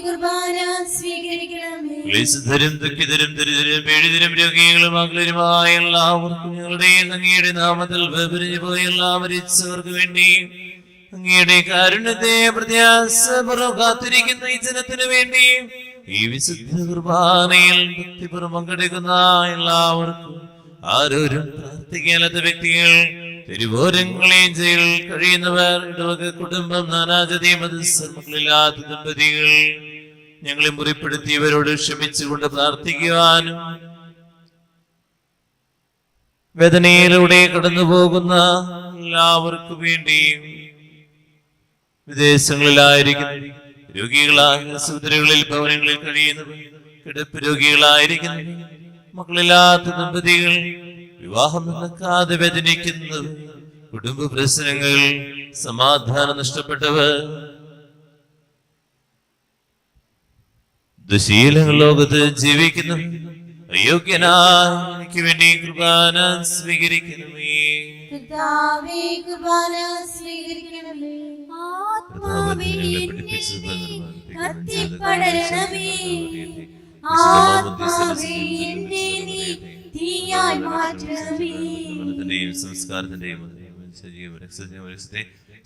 കുർബാന സ്വീകരിക്കണമേ. ക്ലേശിതരും ദുഃഖിതരും ദരിദ്രരും പീഡിതരും രോഗികളും അകലരുമായ എല്ലാവർക്കും ഞങ്ങളുടെ അങ്ങയുടെ നാമത്തിൽ വേർപിരിഞ്ഞു പോയ എല്ലാ മരിച്ചവർക്ക് വേണ്ടിയും അങ്ങയുടെ കാരുണ്യത്തെ പ്രത്യാശപൂർവ്വം കാത്തിരിക്കുന്ന ഈ ജനത്തിനു വേണ്ടിയും ഈ വിശുദ്ധ കുർബാനയിൽ ഭക്തിപൂർവ്വം പങ്കെടുക്കുന്ന എല്ലാവർക്കും ആരോരും പ്രാർത്ഥിക്കാത്ത വ്യക്തികൾ തെരുവോരങ്ങളെ ജയിലിൽ കഴിയുന്നവർ, ഇടവക കുടുംബം, നാനാജാതി മതസ്ഥർമക്കളില്ലാത്ത ദമ്പതികൾ, ഞങ്ങളെ മുറിപ്പെടുത്തിയവരോട് ക്ഷമിച്ചുകൊണ്ട് പ്രാർത്ഥിക്കുവാനും വേദനയിലൂടെ കടന്നു പോകുന്ന എല്ലാവർക്കും വേണ്ടിയും വിദേശങ്ങളിലായിരിക്കുന്ന രോഗികളായ ആശുപത്രികളിൽ, ഭവനങ്ങളിൽ കഴിയുന്നവർ, കിടപ്പ് രോഗികളായിരിക്കുന്നവർ, മക്കളില്ലാത്ത ദമ്പതികൾ, വിവാഹം നടക്കാതെ വേദനിക്കുന്നവർ, കുടുംബ പ്രശ്നങ്ങൾ, സമാധാനം നഷ്ടപ്പെട്ടവർ, ദുശീലങ്ങൾ ലോകത്ത് ജീവിക്കുന്നു, അയോഗ്യനായ എനിക്ക് വേണ്ടി കുർബാന സ്വീകരിക്കണമേ. കർത്താവേ, കുർബാന സ്വീകരിക്കണമേ. ആത്മാവേ എന്നിൽ കത്തിപ്പടരണമേ. ആത്മാവേ എന്നെ നീ തീയായി മാറ്റണമേ. സംസ്കാരത്തിന്റെയും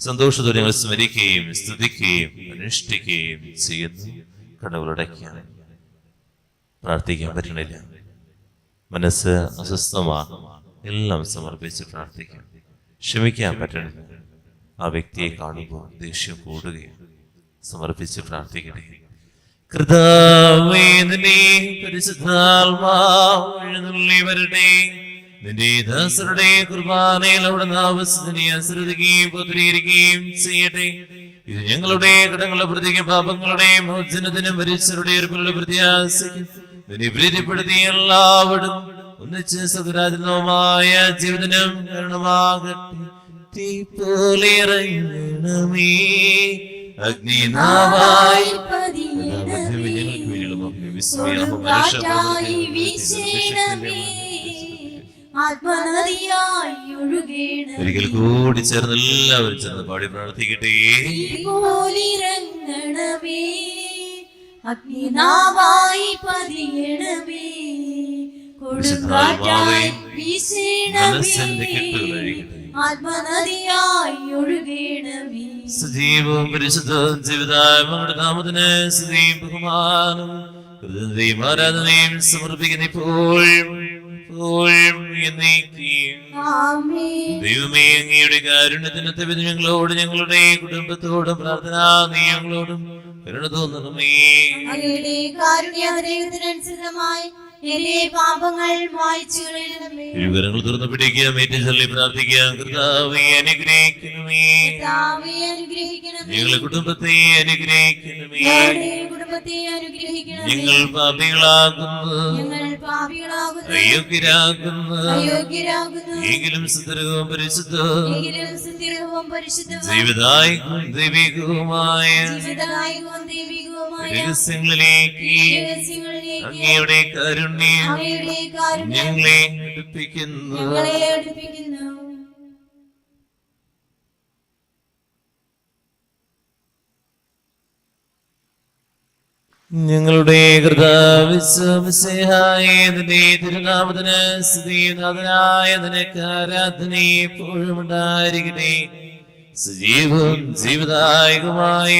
സന്തോഷത്തോടെ ഞങ്ങൾ സ്മരിക്കുകയും സ്തുതിക്കുകയും അനുഷ്ഠിക്കുകയും ചെയ്യുന്നു. കണ്ണുകളടയ്ക്കാണ്, പ്രാർത്ഥിക്കാൻ പറ്റണില്ല, മനസ്സ് അസ്വസ്ഥമാണ്, എല്ലാം സമർപ്പിച്ച് പ്രാർത്ഥിക്കാം. ക്ഷമിക്കാൻ പറ്റണില്ല, ആ വ്യക്തിയെ കാണുമ്പോൾ ദേഷ്യം കൂടുകയും സമർപ്പിച്ച് പ്രാർത്ഥിക്കട്ടെ. കർത്താവേ, നിന്റെ പരിശുദ്ധാത്മാവ് എഴുന്നള്ളി വരട്ടെ. നിന്റെ ദാസരുടെ കുർബാനയിൽ അവിടുന്ന് ആവശ്യത്തിനെ അനുസരിക്കുകയും പുത്രീകരിക്കുകയും ചെയ്യട്ടെ. ഇത് ഞങ്ങളുടെ കടങ്ങളുടെ പ്രതിക്കും പാപങ്ങളുടെ മോചനത്തിനും മരിച്ചവരുടെ ഉയർപ്പിലുള്ള പ്രത്യാശയ്ക്കും നിന്നെ പ്രീതിപ്പെടുത്തി എല്ലാവരും ഒന്നിച്ച് സകരാജനവുമായ ജീവിതം കാരണമാകട്ടെ. തീ പോലെ ഇറങ്ങണമേ, അഗ്നിനാവായി ഒരിക്കൽ കൂടി ചേർന്ന് എല്ലാവരും ചേർന്ന് പാടി പ്രാർത്ഥിക്കട്ടെ. അഗ്നിനാവായി പതിയണമേ, കൊടുങ്കാറ്റായി വീശണമേ, ആത്മനദിയായി ഒഴുകണമേ. സജീവവും പരിശുദ്ധവും ജീവിതായ നാമത്തിന് സ്തുതിയും ബഹുമാനവും കൃതജ്ഞതയും ആരാധനയും സമർപ്പിക്കുന്ന ഇപ്പോഴും ദൈവമേ, അങ്ങയുടെ കാരുണ്യത്തിന് ഞങ്ങളോട് ഞങ്ങളുടെ കുടുംബത്തോടും പ്രാർത്ഥനാ നിയമങ്ങളോടും കരുണ തോന്നണമേ. അങ്ങയുടെ കാരുണ്യാനുസൃതമായി എന്റെ പാപങ്ങൾ മായ്ച്ചു കളയണമേ. ഇരുകരങ്ങൾ തുറന്നു പിടിക്കുക, ചൊല്ലി പ്രാർത്ഥിക്കുക. കർത്താവേ, അനുഗ്രഹിക്കണമേ. കർത്താവേ, അനുഗ്രഹിക്കണമേ. ഞങ്ങളുടെ കുടുംബത്തെ അനുഗ്രഹിക്കണമേ. ഞങ്ങളുടെ കുടുംബത്തെ അനുഗ്രഹിക്കണമേ. ഞങ്ങൾ പാപികളാകുന്നു, അയോഗ്യരാകുന്നു. എങ്കിലും സുന്ദരവും പരിശുദ്ധവും ജീവിതായിക്കും ദൈവികവുമായ രഹസ്യങ്ങളിലേക്ക് അങ്ങയുടെ കാരുണ്യം ഞങ്ങളെ അടുപ്പിക്കുന്നു. ഞങ്ങളുടെ കർത്താവിന്റെ തിരുനാമത്തിന് സ്തുതിനാഥനായ നിനക്ക് ആരാധന എപ്പോഴും ഉണ്ടായിരിക്കട്ടെ. സജീവവും ജീവദായകമായ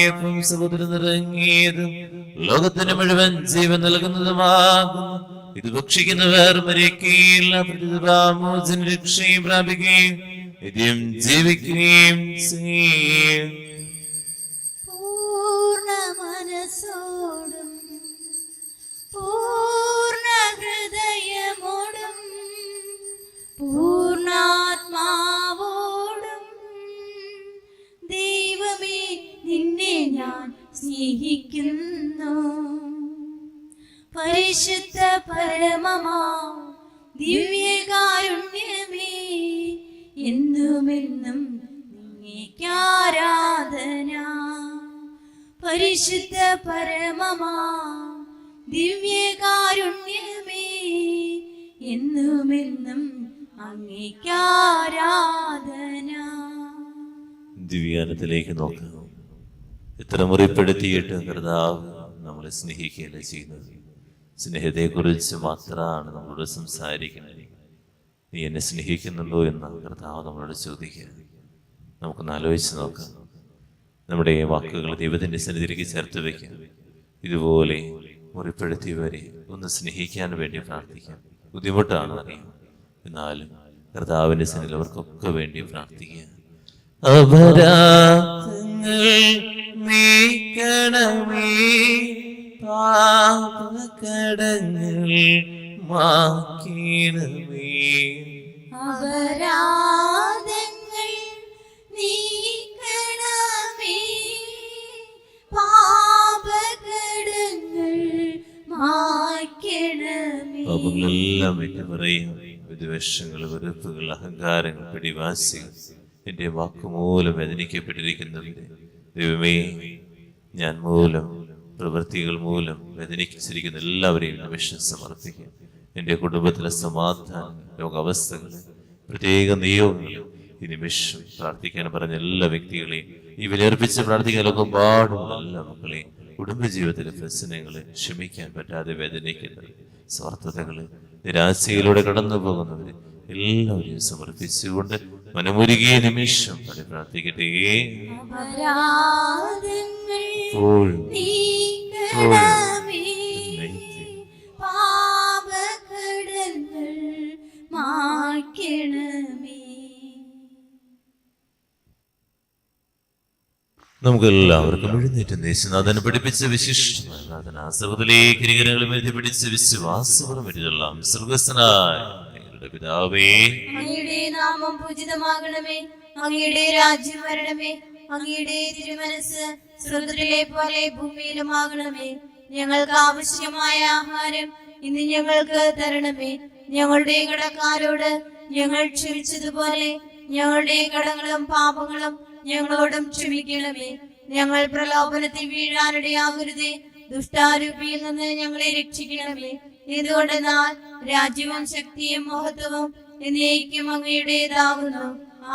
സമുദ്രം നിറങ്ങിയതും ലോകത്തിന് മുഴുവൻ ജീവൻ നൽകുന്നതുമാകുന്നു. ഇത് ഭക്ഷിക്കുന്നവർ മരിക്കുകയില്ല, പ്രതിഭാമോചന രക്ഷയും പ്രാപിക്കുകയും നിത്യം ജീവിക്കുകയും ചെയ്യും. മനസ്സോടും പൂർണ്ണ ഹൃദയമോടും പൂർണ്ണാത്മാവോടും ദൈവമേ നിന്നെ ഞാൻ സ്നേഹിക്കുന്നു. പരിശുദ്ധ പരമമാ ദിവ്യകാരുണ്യമേ, എന്നുമെന്നും നിങ്ങേക്കാരാധന. പരിശുദ്ധ പരമമാ ദിവ്യകാരുണ്യമേ, എന്നുമെന്നും അങ്ങേക്കാരാധന. ദിവ്യാനത്തിലേക്ക് നോക്കുക. ഇത്ര മുറിപ്പെടുത്തിയിട്ട് കർത്താവ് നമ്മളെ സ്നേഹിക്കുകയല്ല ചെയ്യുന്നത്. സ്നേഹത്തെക്കുറിച്ച് മാത്രമാണ് നമ്മളോട് സംസാരിക്കുന്നത്. നീ എന്നെ സ്നേഹിക്കുന്നുണ്ടോ എന്ന് കർത്താവ് നമ്മളോട് ചോദിക്കുക. നമുക്കൊന്ന് ആലോചിച്ച് നോക്കാം. നമ്മുടെ വാക്കുകൾ ദൈവത്തിൻ്റെ സന്നിധിയിലേക്ക് ചേർത്ത് വയ്ക്കാം. ഇതുപോലെ മുറിപ്പെടുത്തിയവരെ ഒന്ന് സ്നേഹിക്കാൻ വേണ്ടി പ്രാർത്ഥിക്കാം. ബുദ്ധിമുട്ടാണ് അറിയാം, എന്നാലും കർത്താവിന്റെ സന്നിധിയിൽ അവർക്കൊക്കെ വേണ്ടി പ്രാർത്ഥിക്കുക. അപരാധങ്ങൾ നീക്കണമേ, പാപകടങ്ങൾ മാക്കണമേ. അപരാധങ്ങൾ നീക്കണമേ, പാപകടങ്ങൾ മായ്ക്കണമേ. പാപങ്ങളെല്ലാം വിട്ടു പറയും. വിദ്വേഷങ്ങൾ, വെറുപ്പുകൾ, അഹങ്കാരങ്ങൾ, പിടിവാശികൾ, എന്റെ വാക്കുമൂലം വേദനിക്കപ്പെട്ടിരിക്കുന്നവരെ ദൈവമേ, ഞാൻ മൂലം, പ്രവൃത്തികൾ മൂലം വേദനിച്ചിരിക്കുന്ന എല്ലാവരെയും നിമിഷം സമർപ്പിക്കും. എൻ്റെ കുടുംബത്തിലെ സമാധാനം, രോഗാവസ്ഥകൾ, പ്രത്യേക നിയോഗങ്ങൾ ഈ നിമിഷം പ്രാർത്ഥിക്കാൻ പറഞ്ഞ എല്ലാ വ്യക്തികളെയും, ഈ വിലർപ്പിച്ച് പ്രാർത്ഥിക്കാൻ ലോകമെമ്പാടുമുള്ള എല്ലാ മക്കളെയും, കുടുംബജീവിതത്തിലെ പ്രശ്നങ്ങളെ ക്ഷമിക്കാൻ പറ്റാതെ വേദനിക്കുന്നത്, സ്വാർത്ഥതകള്, നിരാശയിലൂടെ കടന്നു പോകുന്നവര് എല്ലാവരെയും സമർപ്പിച്ചുകൊണ്ട് മനമുരുകിയ നിമിഷം പടി പ്രാർത്ഥിക്കട്ടെ. നമുക്ക് എല്ലാവർക്കും എഴുന്നേറ്റ് യേശുനാഥൻ പഠിപ്പിച്ച വിശിഷ്ട സർവ്വത്തിലേക്ക് കിരീടങ്ങളും എഴുതി പിടിച്ച് വിശ്വാസപുറം എഴുതല്ലാം. സ്വർഗസ്ഥനായ ഞങ്ങളുടെ പിതാവേ, അങ്ങയുടെ നാമം പൂജിതമാകണമേ, അങ്ങയുടെ രാജ്യം വരണമേ, അങ്ങയുടെ തിരുമനസ് സ്വർഗ്ഗത്തിലെ പോലെ ഭൂമിയിലുമാകണമേ. ഞങ്ങൾക്ക് ആവശ്യമായ ആഹാരം ഇന്ന് ഞങ്ങൾക്ക് തരണമേ. ഞങ്ങളുടെ കടക്കാരോട് ഞങ്ങൾ ക്ഷമിച്ചതുപോലെ ഞങ്ങളുടെ കടങ്ങളും പാപങ്ങളും ഞങ്ങളോടും ക്ഷമിക്കണമേ. ഞങ്ങൾ പ്രലോഭനത്തിൽ വീഴാനിടയാകരുതേ, ദുഷ്ടാരൂപിയിൽ നിന്ന് ഞങ്ങളെ രക്ഷിക്കണമേ. എന്തുകൊണ്ടെന്നാൽ രാജ്യവും ശക്തിയും മഹത്വവും എന്നേക്കും അങ്ങയുടേതാകുന്നു.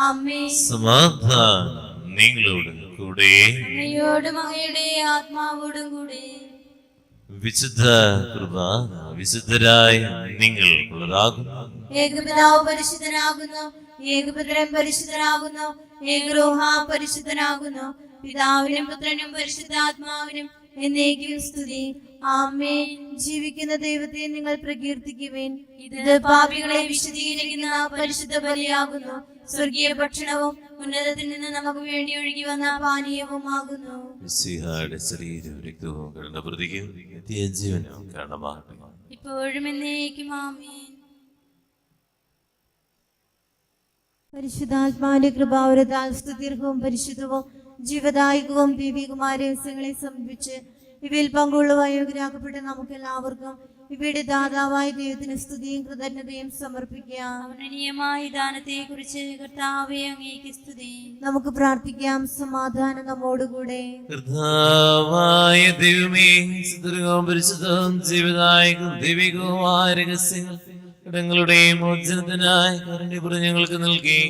ആമേൻ. സമാധാനം നിങ്ങളോട് കൂടെ, അങ്ങയോടും അങ്ങയുടെ ആത്മാവോടും കൂടെ. വിശുദ്ധ കുർബാന വിശുദ്ധരായ നിങ്ങൾ ഉള്ളതാകുന്നു. ഏകപിതാവ് പരിശുദ്ധനാകുന്നു, ഏകപുത്രൻ പരിശുദ്ധനാകുന്നു, ഏകരൂഹ പരിശുദ്ധനാകുന്നു. പിതാവിനും പുത്രനും പരിശുദ്ധാത്മാവിനും എന്നേക്കും സ്തുതി. ആമേൻ. ജീവിക്കുന്ന ദൈവത്തെ നിങ്ങൾ പ്രകീർത്തിക്കുവേൻ. ഇത് പാപികളെ വിശദീകരിക്കുന്ന പരിശുദ്ധ ബലിയാകുന്നു. സ്വർഗീയ ഭക്ഷണവും ഉന്നതത്തിൽ നിന്ന് നമുക്ക് വേണ്ടി ഒഴുകി വന്ന പാനീയവുമാകുന്നു. മിശിഹായുടെ ശരീരവും രക്തവും കരുണ പ്രതിക്കും നിത്യജീവനും കാരണമാകട്ടെ. ഇപ്പോഴും എന്നേക്കും ആമേൻ. പരിശുദ്ധാത്മാവിന്റെ കൃപാവരത്താൽ സ്തുത്യർഹവും പരിശുദ്ധവും ജീവദായകവും ദൈവികമായ രഹസ്യങ്ങളെ സമർപ്പിച്ച് ഇവയിൽ പങ്കുള്ള യോഗ്യരാക്കപ്പെട്ട നമുക്ക് എല്ലാവർക്കും ഇവയുടെ ദാതാവായ ദൈവത്തിന് സ്തുതിയും കൃതജ്ഞതയും സമർപ്പിക്കാം. അവനീയമായ ദാനത്തെ കുറിച്ച് കർത്താവേ അങ്ങേക്ക് സ്തുതി. നമുക്ക് പ്രാർത്ഥിക്കാം. സമാധാനം നമ്മോടുകൂടെ. കർത്താവായ ദൈവമേ, സുദീർഘവും പരിശുദ്ധവും ജീവദായകവും ദൈവികവുമായ രഹസ്യങ്ങൾ ഇടങ്ങളുടെ മോചനത്തിനായി കാരുണ്യപൂർവ്വം ഞങ്ങൾക്ക് നൽകി.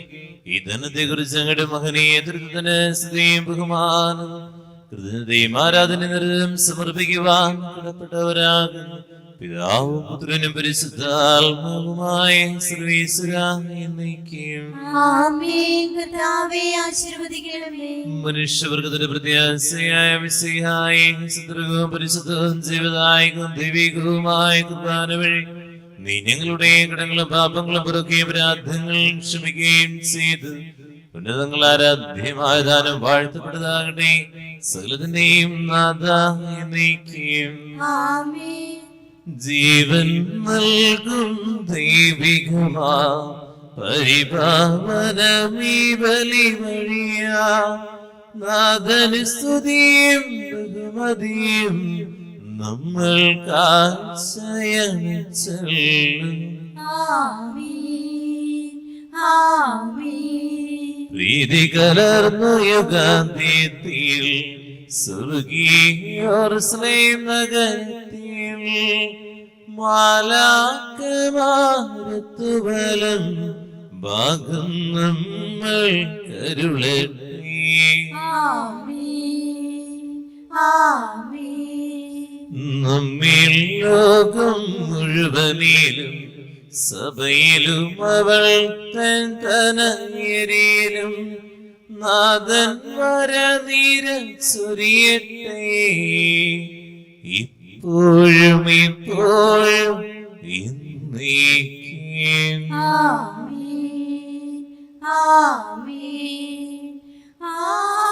ഈ ധനത്തെ കുറിച്ച് ഞങ്ങളുടെ മഹനീയ ദുരിതത്തിന് സ്തുതിയും ബഹുമാനവും കൃതജ്ഞതയും ആരാധനയും സമർപ്പിക്കുവാൻ കടപ്പെട്ടവരാകുന്നു. പിതാവും പുത്രനും പരിശുദ്ധാത്മാവുമായ സർവ്വേശ്വരാ എന്നേക്കും ആമേൻ. കർത്താവേ ആശീർവദിക്കണമേ. മനുഷ്യവർഗത്തിന്റെ പ്രത്യാശയായ മിശിഹായെ, സുദീർഘവും പരിശുദ്ധവും ജീവദായകവും ദൈവികവുമായ കുർബാന വഴി നീ ഞങ്ങളുടെ കടങ്ങളും പാപങ്ങളും പുറക്കുകയും പ്രാർത്ഥനകളും ക്ഷമിക്കുകയും ചെയ്ത് ഉന്നതങ്ങൾ ആരാധ്യമായ ദാനം വാഴ്ത്തപ്പെട്ടതാകട്ടെ. സകലത്തിന്റെയും നാഥയും ആമേൻ. ജീവൻ നൽകും ദൈവികമാ പരിപാവനമീ ബലി വഴിയാ നാഥന് സ്തുതിയും ബഹുമതിയും നമ്മൾ പ്രീതി കലർന്നു യുഗാന്ത്യത്തിൽ സ്വർഗീയോർസ്ലേം നഗരത്തിൽ മാലാഖമാരത്തുബലം ഭാഗം നമ്മൾ കരുളട്ടെ. നമ്മിൽ ലോകം മുഴുവനിലും സഭയിലും അവൾ തൻ തനയരിലും നാഥൻ വരനിരച്ചൊരിയട്ടെ. ഇപ്പോഴും ഇപ്പോഴും എന്നേക്കും. ആമേൻ. ആമേൻ. ആമേൻ.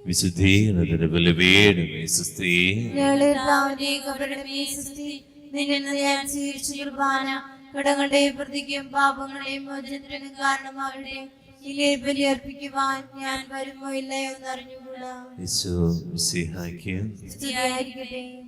വിശുദ്ധീകരണത്തിന്റെ ബലിപീഠമേ സ്തുതി. ഞങ്ങളുടെ കർത്താവിന്റെ കബറിടമേ സ്തുതി. നിന്നിൽ നിന്ന് ഞാൻ സ്വീകരിച്ച കുർബാന കടങ്ങളുടെയും പ്രതിക്കും പാപങ്ങളുടെയും മോചനത്തിനും കാരണമാകട്ടെ. ഇല്ലേ ബലി അർപ്പിക്കുവാൻ ഞാൻ വരുമോ ഇല്ലയോ എന്നറിഞ്ഞുകൂടാ. യേശു മിശിഹായ്ക്ക് സ്തുതിയായിരിക്കട്ടെ.